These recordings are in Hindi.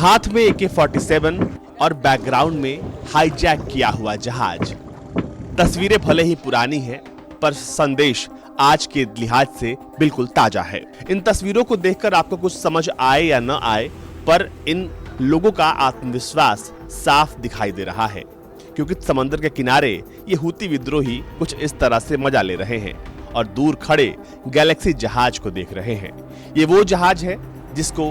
हाथ में AK-47 और बैकग्राउंड में हाईजैक किया हुआ जहाज। तस्वीरें भले ही पुरानी हैं, पर संदेश आज के लिहाज से बिल्कुल ताजा है। इन तस्वीरों को देखकर आपको कुछ समझ आए या न आए, पर इन लोगों का आत्मविश्वास साफ दिखाई दे रहा है, क्योंकि समंदर के किनारे ये हूती विद्रोही कुछ इस तरह से मजा ले रहे हैं और दूर खड़े गैलेक्सी जहाज को देख रहे हैं। ये वो जहाज है जिसको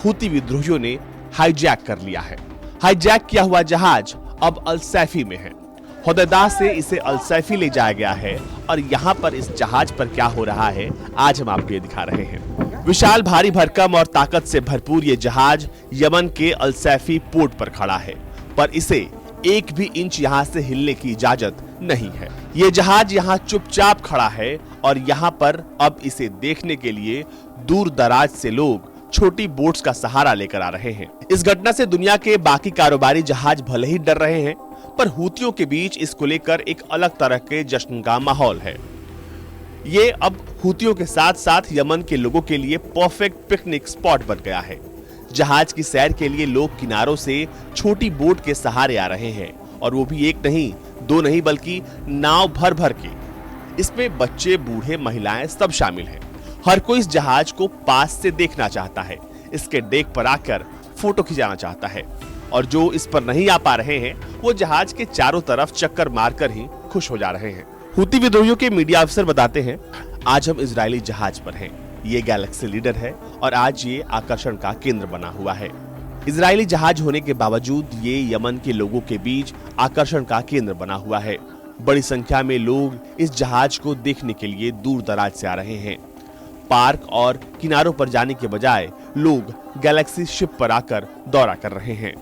हूती विद्रोहियों ने हाईजैक कर लिया है। हाईजैक किया हुआ जहाज अब अल सैफी में है। होदेदा से इसे अल सैफी ले जाया गया है और यहाँ पर इस जहाज पर क्या हो रहा है आज हम आपको ये दिखा रहे हैं। विशाल, भारी भरकम और ताकत से भरपूर ये जहाज यमन के अल सैफी पोर्ट पर खड़ा है, पर इसे एक भी इंच यहाँ से हिलने की इजाजत नहीं है। ये जहाज यहाँ चुपचाप खड़ा है और यहाँ पर अब इसे देखने के लिए दूर दराज से लोग छोटी बोट्स का सहारा लेकर आ रहे हैं। इस घटना से दुनिया के बाकी कारोबारी जहाज भले ही डर रहे हैं, पर हूतियों के बीच इसको लेकर एक अलग तरह के जश्न का माहौल है। ये अब हूतियों के साथ साथ यमन के लोगों के लिए परफेक्ट पिकनिक स्पॉट बन गया है। जहाज की सैर के लिए लोग किनारों से छोटी बोट के सहारे आ रहे हैं, और वो भी एक नहीं, दो नहीं, बल्कि नाव भर भर के। इसमें बच्चे, बूढ़े, महिलाएं सब शामिल हैं। हर कोई इस जहाज को पास से देखना चाहता है, इसके डेक पर आकर फोटो खिंचाना चाहता है, और जो इस पर नहीं आ पा रहे हैं वो जहाज के चारों तरफ चक्कर मारकर ही खुश हो जा रहे हैं। हूती विद्रोहियों के मीडिया अफसर बताते हैं, आज हम इजरायली जहाज पर हैं। ये गैलेक्सी लीडर है और आज ये आकर्षण का केंद्र बना हुआ है। इजरायली जहाज होने के बावजूद ये यमन के लोगों के बीच आकर्षण का केंद्र बना हुआ है। बड़ी संख्या में लोग इस जहाज को देखने के लिए दूर दराज से आ रहे हैं। पार्क और किनारों पर जाने के बजाय लोग गैलेक्सी शिप पर आकर दौरा कर रहे हैं।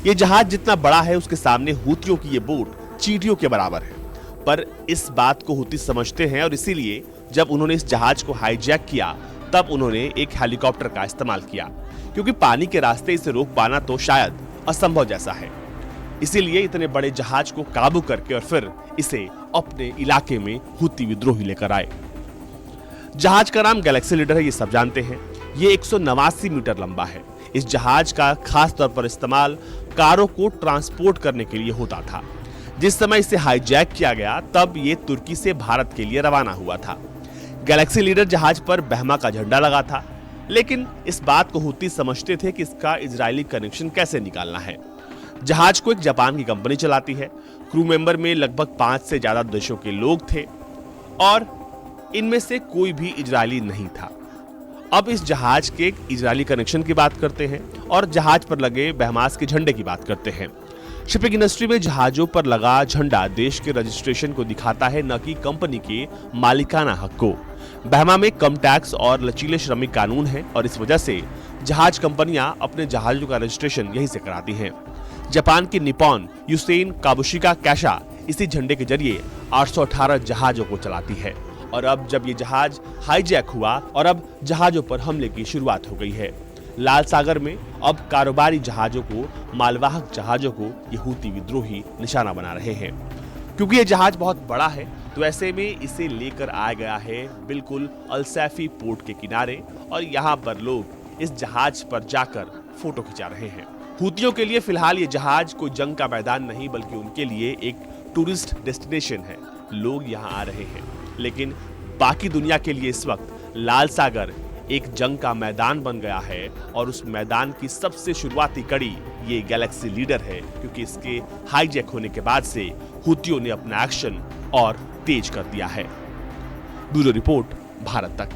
ये जहाज जितना बड़ा है उसके सामने हूतियों की ये बोट चींटियों के बराबर है, पर इस बात को हूती समझते हैं और इसीलिए जब उन्होंने इस जहाज को हाईजैक किया तब उन्होंने एक हेलीकॉप्टर का इस्तेमाल किया, क्योंकि पानी के रास्ते इसे रोक पाना तो शायद असंभव जैसा है। इसीलिए इतने बड़े जहाज को काबू करके और फिर इसे अपने इलाके में हूती विद्रोही लेकर आए। जहाज का नाम गैलेक्सी लीडर है, ये सब जानते हैं। ये 189 मीटर लंबा है। इस जहाज का खास तौर पर इस्तेमाल कारों को ट्रांसपोर्ट करने के लिए होता था। जिस समय इसे हाईजैक किया गया तब ये तुर्की से भारत के लिए रवाना हुआ था। गैलेक्सी लीडर जहाज पर बहमा का झंडा लगा था, लेकिन इस बात को हूती समझते थे कि इसका इजरायली कनेक्शन कैसे निकालना है। जहाज को एक जापान की कंपनी चलाती है। क्रू मेंबर में लगभग 5 से ज्यादा देशों के लोग थे और इनमें से कोई भी इजरायली नहीं था। अब इस जहाज के इजरायली कनेक्शन की बात करते हैं और जहाज पर लगे बहमास के झंडे की बात करते हैं। शिपिंग इंडस्ट्री में जहाजों पर लगा झंडा देश के रजिस्ट्रेशन को दिखाता है, न कि कंपनी के मालिकाना हक को। बहमा में कम टैक्स और लचीले श्रमिक कानून है और इस वजह से जहाज कंपनियां अपने जहाजों का रजिस्ट्रेशन यहीं से कराती हैं। जापान की निप्पॉन युसेन काबुशिका कैशा इसी झंडे के जरिए 818 जहाजों को चलाती है। और अब जब ये जहाज हाईजैक हुआ और अब जहाजों पर हमले की शुरुआत हो गई है। लाल सागर में अब कारोबारी जहाजों को, मालवाहक जहाजों को ये हूती विद्रोही निशाना बना रहे हैं। क्योंकि ये जहाज बहुत बड़ा है तो ऐसे में इसे लेकर आया गया है बिल्कुल अल सैफी पोर्ट के किनारे, और यहाँ पर लोग इस जहाज पर जाकर फोटो खिंचा रहे हैं। हूतियों के लिए फिलहाल ये जहाज कोई जंग का मैदान नहीं, बल्कि उनके लिए एक टूरिस्ट डेस्टिनेशन है। लोग यहाँ आ रहे हैं, लेकिन बाकी दुनिया के लिए इस वक्त लाल सागर एक जंग का मैदान बन गया है, और उस मैदान की सबसे शुरुआती कड़ी ये गैलेक्सी लीडर है, क्योंकि इसके हाईजैक होने के बाद से हूतियों ने अपना एक्शन और तेज कर दिया है। ब्यूरो रिपोर्ट, भारत तक।